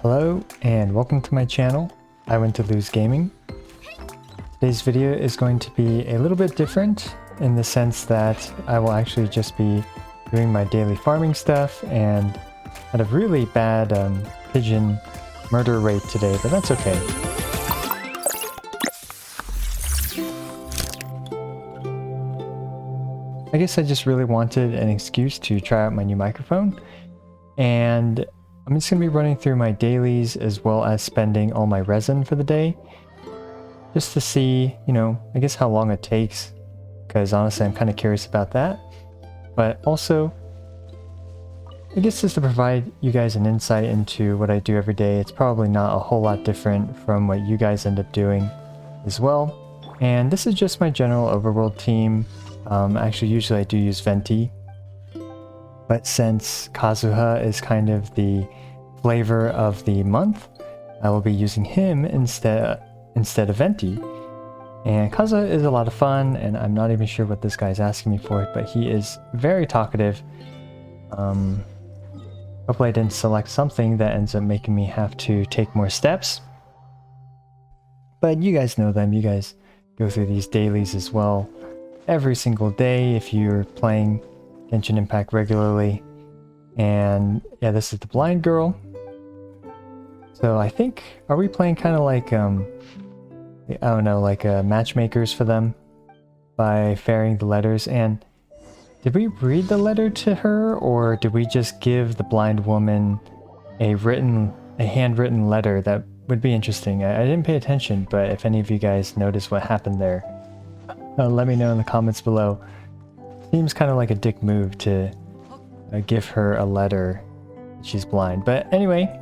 Hello and welcome to my channel. I Went to Lose Gaming. Today's video is going to be a little bit different in the sense that I will actually just be doing my daily farming stuff and had a really bad pigeon murder rate today, but that's okay. I guess I just really wanted an excuse to try out my new microphone, and I'm just going to be running through my dailies as well as spending all my resin for the day just to see, I guess how long it takes, because honestly I'm kind of curious about that. But also, I guess just to provide you guys an insight into what I do every day. It's probably not a whole lot different from what you guys end up doing as well. And this is just my general overworld team. Actually, usually I do use Venti, but since Kazuha is kind of the flavor of the month, I will be using him instead of Venti. And Kazuha is a lot of fun, and I'm not even sure what this guy's asking me for, but he is very talkative. Hopefully I didn't select something that ends up making me have to take more steps. But you guys know them, you guys go through these dailies as well every single day if you're playing Genshin Impact regularly. And yeah, this is the blind girl. So I think, are we playing kind of like, I don't know, like matchmakers for them by ferrying the letters? And did we read the letter to her, or did we just give the blind woman a handwritten letter? That would be interesting. I didn't pay attention, but if any of you guys noticed what happened there, let me know in the comments below. Seems kind of like a dick move to give her a letter. She's blind. But anyway,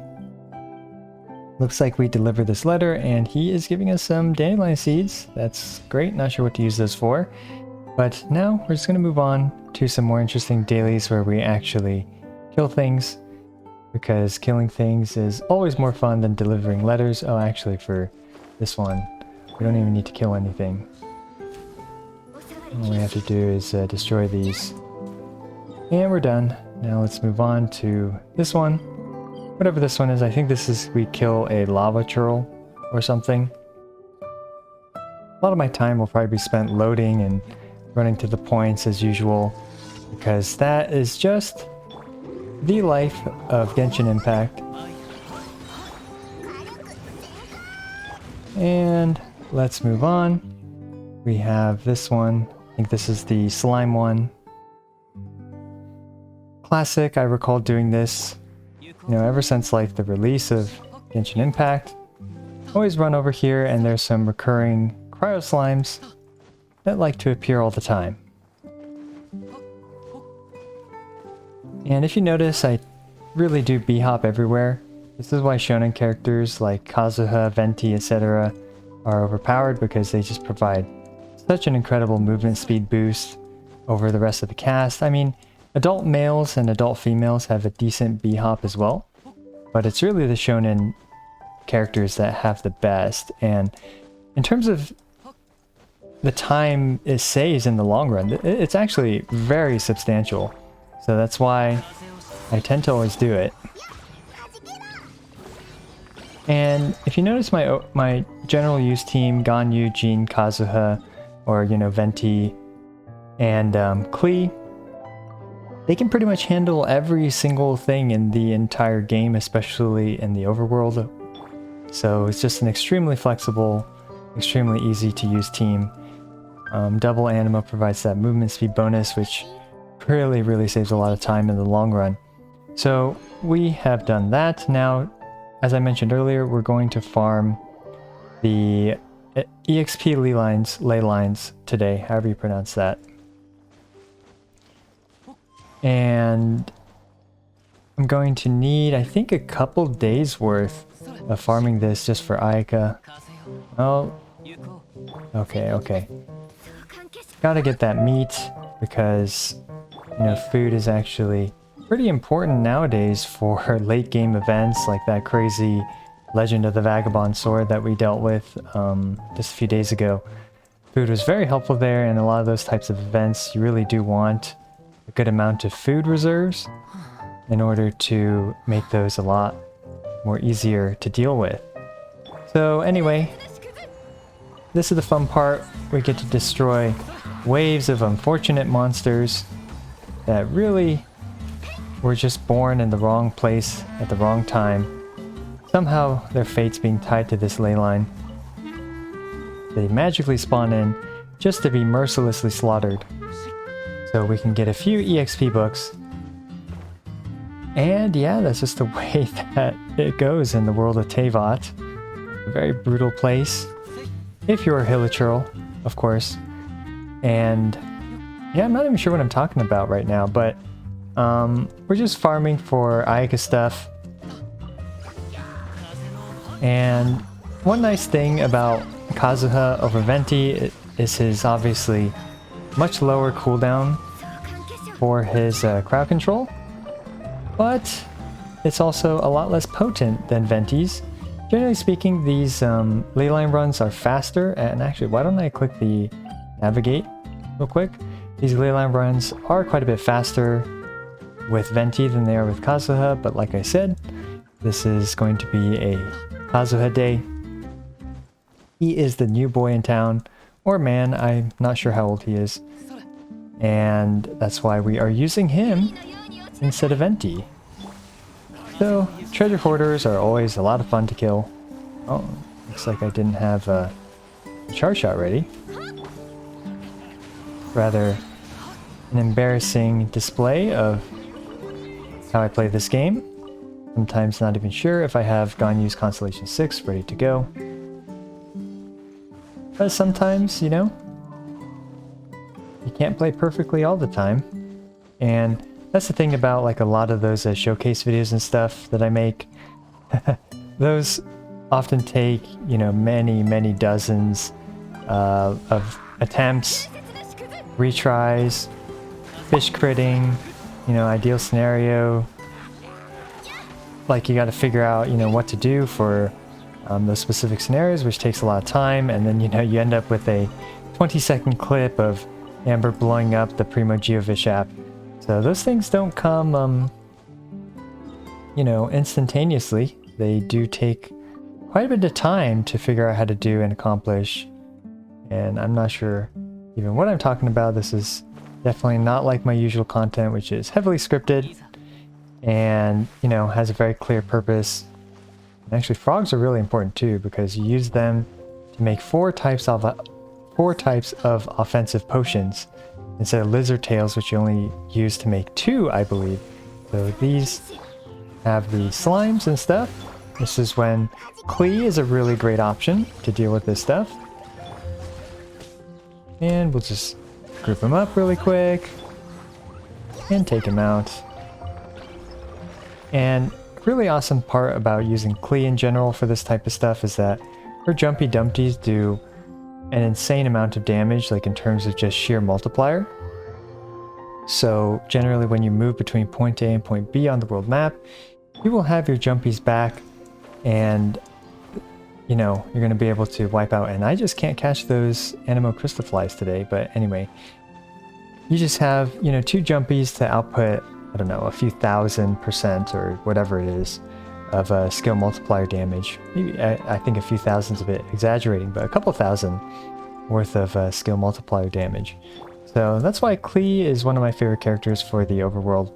looks like we delivered this letter and he is giving us some dandelion seeds. That's great. Not sure what to use those for. But now we're just going to move on to some more interesting dailies where we actually kill things, because killing things is always more fun than delivering letters. Oh, actually for this one, we don't even need to kill anything. All we have to do is destroy these. And we're done. Now let's move on to this one. Whatever this one is, I think this is, we kill a lava churl or something. A lot of my time will probably be spent loading and running to the points as usual, because that is just the life of Genshin Impact. And let's move on. We have this one. I think this is the slime one. Classic. I recall doing this, ever since like the release of Genshin Impact. Always run over here and there's some recurring cryo slimes that like to appear all the time. And if you notice, I really do b-hop everywhere. This is why shonen characters like Kazuha, Venti, etc. are overpowered, because they just provide such an incredible movement speed boost over the rest of the cast. I mean, adult males and adult females have a decent b-hop as well, but it's really the shonen characters that have the best. And in terms of the time it saves in the long run, it's actually very substantial. So that's why I tend to always do it. And if you notice my general use team, Ganyu, Jin, Kazuha, or Venti, and Klee, they can pretty much handle every single thing in the entire game, especially in the overworld. So it's just an extremely flexible, extremely easy to use team. Double Anima provides that movement speed bonus, which really saves a lot of time in the long run. So we have done that. Now, as I mentioned earlier, we're going to farm the EXP ley lines today, however you pronounce that. And I'm going to need, I think, a couple days worth of farming this just for Ayaka. Oh, okay. Gotta get that meat, because food is actually pretty important nowadays for late game events like that crazy Legend of the Vagabond Sword that we dealt with just a few days ago. Food was very helpful there, and a lot of those types of events you really do want a good amount of food reserves in order to make those a lot more easier to deal with. So anyway, this is the fun part. We get to destroy waves of unfortunate monsters that really were just born in the wrong place at the wrong time. Somehow their fate's being tied to this ley line. They magically spawn in just to be mercilessly slaughtered. So we can get a few EXP books. And yeah, that's just the way that it goes in the world of Teyvat. A very brutal place. If you're a Hilichurl, of course. And yeah, I'm not even sure what I'm talking about right now, but we're just farming for Ayaka stuff. And one nice thing about Kazuha over Venti is his obviously much lower cooldown for his crowd control, but it's also a lot less potent than Venti's. Generally speaking, these leyline runs are faster, and actually, why don't I click the navigate real quick? These leyline runs are quite a bit faster with Venti than they are with Kazuha, but like I said, this is going to be a Kazuha day. He is the new boy in town, or man, I'm not sure how old he is. And that's why we are using him instead of Venti. So, treasure hoarders are always a lot of fun to kill. Oh, looks like I didn't have a charge shot ready. Rather, an embarrassing display of how I play this game. Sometimes not even sure if I have Ganyu's Constellation 6 ready to go. But sometimes, you know, you can't play perfectly all the time. And that's the thing about like a lot of those showcase videos and stuff that I make. Those often take, you know, many dozens of attempts, retries, fish critting, you know, ideal scenario. Like you got to figure out, you know, what to do for those specific scenarios, which takes a lot of time, and then, you know, you end up with a 20-second clip of Amber blowing up the Primo Geovish app. So those things don't come, you know, instantaneously. They do take quite a bit of time to figure out how to do and accomplish. And I'm not sure even what I'm talking about. This is definitely not like my usual content, which is heavily scripted and, you know, has a very clear purpose. And actually, frogs are really important too, because you use them to make four types of offensive potions instead of lizard tails, which you only use to make 2, I believe. So these have the slimes and stuff. This is when Klee is a really great option to deal with this stuff. And we'll just group them up really quick and take them out. And a really awesome part about using Klee in general for this type of stuff is that her Jumpy Dumpties do an insane amount of damage, like in terms of just sheer multiplier. So generally when you move between point A and point B on the world map, you will have your Jumpies back, and you know, you're going to be able to wipe out. And I just can't catch those Animo Crystal Flies today, but anyway, you just have, you know, 2 Jumpies to output, I don't know, a few 1000% or whatever it is of skill multiplier damage. Maybe I think a few thousand's a bit exaggerating, but a couple thousand worth of skill multiplier damage. So that's why Klee is one of my favorite characters for the overworld.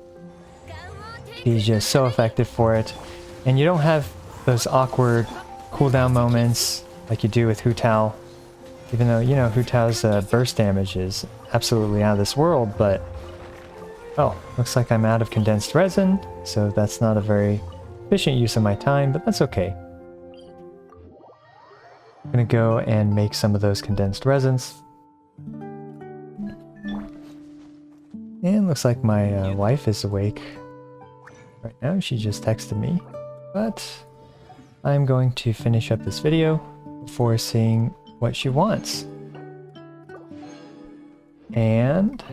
He's just so effective for it, and you don't have those awkward cooldown moments like you do with Hu Tao. Even though, you know, Hu Tao's burst damage is absolutely out of this world, but oh, looks like I'm out of condensed resin, so that's not a very efficient use of my time, but that's okay. I'm gonna go and make some of those condensed resins. And looks like my wife is awake right now. She just texted me, but I'm going to finish up this video before seeing what she wants. And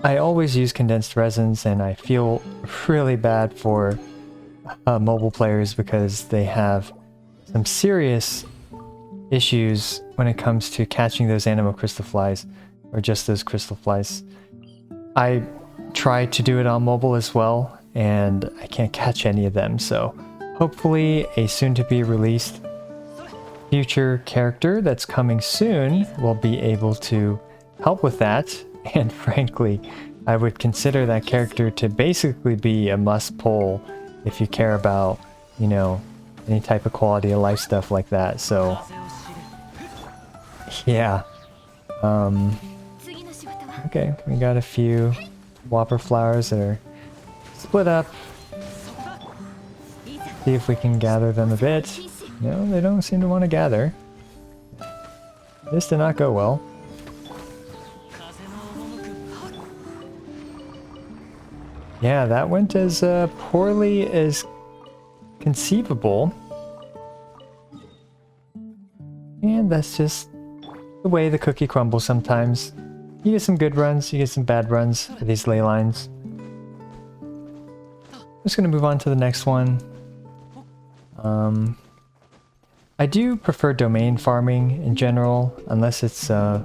I always use condensed resins, and I feel really bad for mobile players because they have some serious issues when it comes to catching those Animo Crystal Flies, or just those crystal flies. I tried to do it on mobile as well, and I can't catch any of them, so hopefully a soon-to-be released future character that's coming soon will be able to help with that. And frankly, I would consider that character to basically be a must-pull if you care about, you know, any type of quality of life stuff like that. So yeah. Okay, we got a few whopper flowers that are split up. See if we can gather them a bit. No, they don't seem to want to gather. This did not go well. Yeah, that went as poorly as conceivable. And that's just the way the cookie crumbles sometimes. You get some good runs, you get some bad runs for these ley lines. I'm just going to move on to the next one. I do prefer domain farming in general, unless it's, I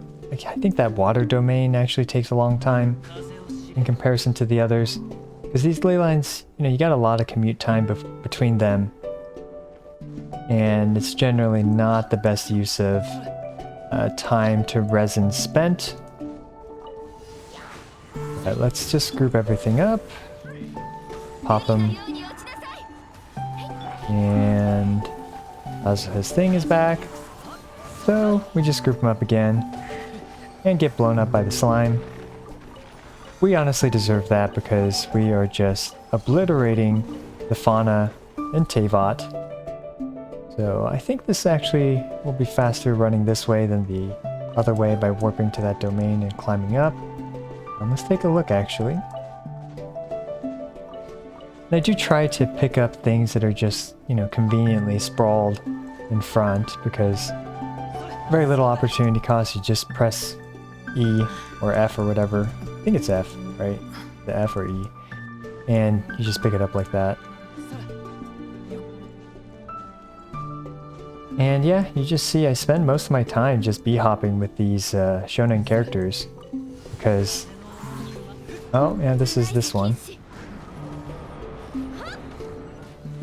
think that water domain actually takes a long time in comparison to the others. Because these ley lines, you know, you got a lot of commute time between them. And it's generally not the best use of time to resin spent. Right, let's just group everything up. Pop them. And his thing is back. So we just group them up again. And get blown up by the slime. We honestly deserve that because we are just obliterating the fauna in Teyvat. So I think this actually will be faster running this way than the other way by warping to that domain and climbing up. Let's take a look actually. And I do try to pick up things that are just, you know, conveniently sprawled in front because very little opportunity cost. You just press E or F or whatever. I think it's F, right? The F or E. And you just pick it up like that. And yeah, you just see I spend most of my time just bee-hopping with these shonen characters. Because... oh, yeah, this is this one.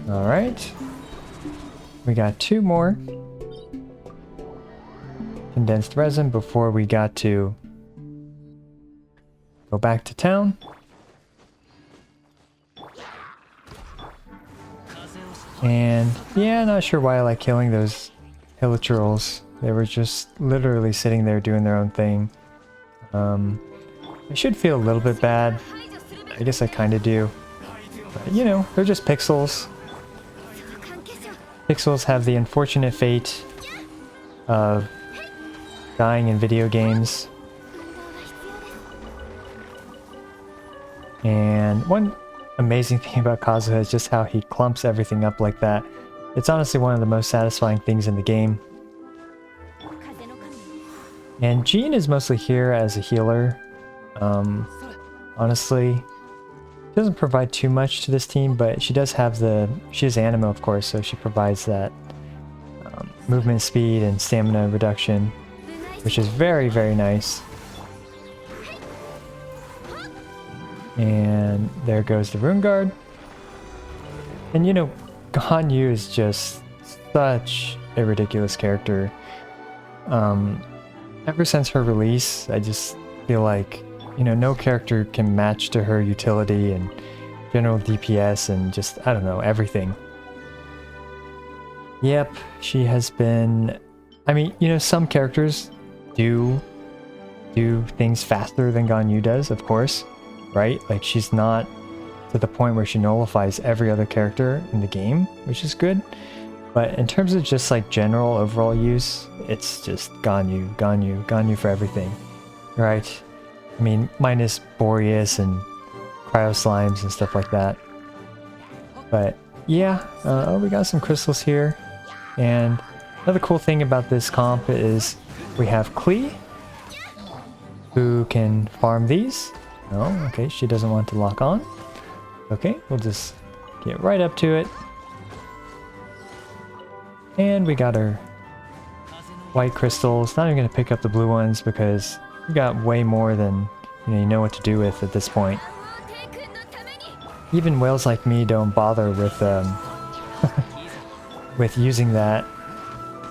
Alright. We got two more. Condensed resin before we got to go back to town. And yeah, not sure why I like killing those hilichurls. They were just literally sitting there doing their own thing. I should feel a little bit bad. I guess I kind of do. But, you know, they're just pixels. Pixels have the unfortunate fate of dying in video games. And one amazing thing about Kazuha is just how he clumps everything up like that. It's honestly one of the most satisfying things in the game. And Jean is mostly here as a healer. Honestly, she doesn't provide too much to this team, but she does have she has Anima, of course, so she provides that movement speed and stamina reduction, which is very, very nice. And there goes the Rune Guard. And you know, Ganyu is just such a ridiculous character. Ever since her release, I just feel like, you know, no character can match to her utility and general DPS and just, I don't know, everything. Yep, she has been... I mean, you know, some characters do things faster than Ganyu does, of course, right? Like, she's not to the point where she nullifies every other character in the game, which is good. But in terms of just like general overall use, it's just Ganyu, Ganyu, Ganyu for everything, right? I mean, minus Boreas and Cryo Slimes and stuff like that. But yeah, oh, we got some crystals here. And another cool thing about this comp is we have Klee, who can farm these. Oh, okay, she doesn't want to lock on. Okay, we'll just get right up to it. And we got our white crystals. Not even going to pick up the blue ones because we got way more than you know what to do with at this point. even whales like me don't bother with with using that.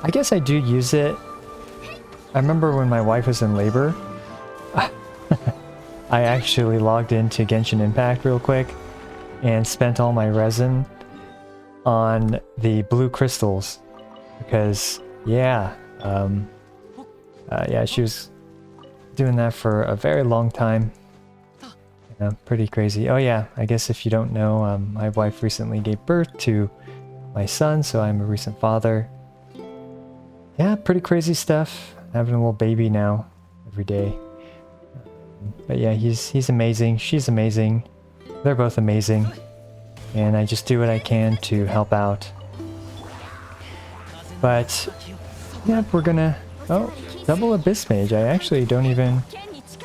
I guess I do use it. I remember when my wife was in labor, I actually logged into Genshin Impact real quick and spent all my resin on the blue crystals because yeah, yeah, she was doing that for a very long time. Yeah, pretty crazy. Oh yeah, I guess if you don't know, my wife recently gave birth to my son, so I'm a recent father. Yeah, pretty crazy stuff. Having a little baby now every day. But yeah, he's amazing. She's amazing. They're both amazing. And I just do what I can to help out. But yeah, we're gonna... Oh, double Abyss Mage. I actually don't even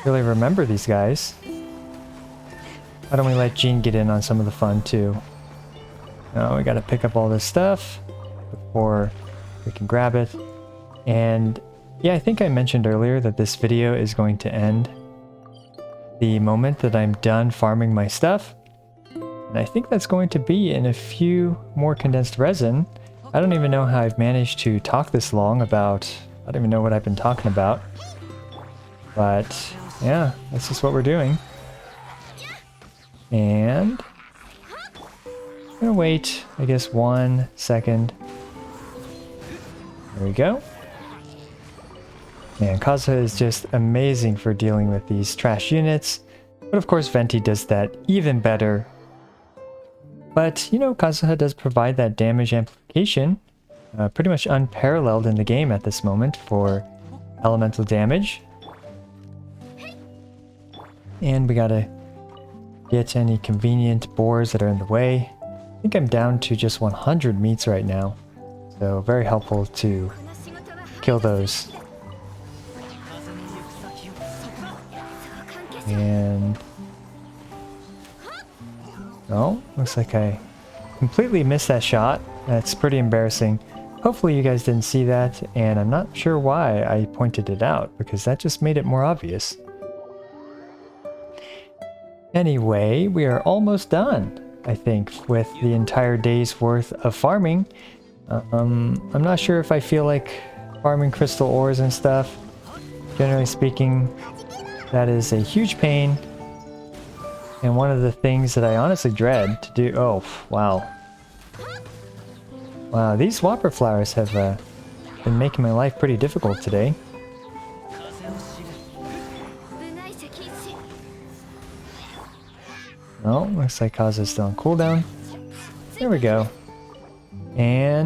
really remember these guys. Why don't we let Jean get in on some of the fun too? Oh, we gotta pick up all this stuff before we can grab it. And yeah, I think I mentioned earlier that this video is going to end the moment that I'm done farming my stuff. And I think that's going to be in a few more condensed resin. I don't even know how I've managed to talk this long about... I don't even know what I've been talking about. But yeah, that's just what we're doing. And I'm gonna wait, I guess, 1 second. There we go. Man, Kazuha is just amazing for dealing with these trash units. But of course, Venti does that even better. But, you know, Kazuha does provide that damage amplification. Pretty much unparalleled in the game at this moment for elemental damage. And we gotta get any convenient boars that are in the way. I think I'm down to just 100 meats right now. So very helpful to kill those. And... oh, looks like I completely missed that shot. That's pretty embarrassing. Hopefully you guys didn't see that, and I'm not sure why I pointed it out, because that just made it more obvious. Anyway, we are almost done, I think, with the entire day's worth of farming. I'm not sure if I feel like farming crystal ores and stuff. Generally speaking, that is a huge pain. And one of the things that I honestly dread to do... oh, wow. Wow, these whopper flowers have been making my life pretty difficult today. Oh, looks like Kazu's still on cooldown. There we go. And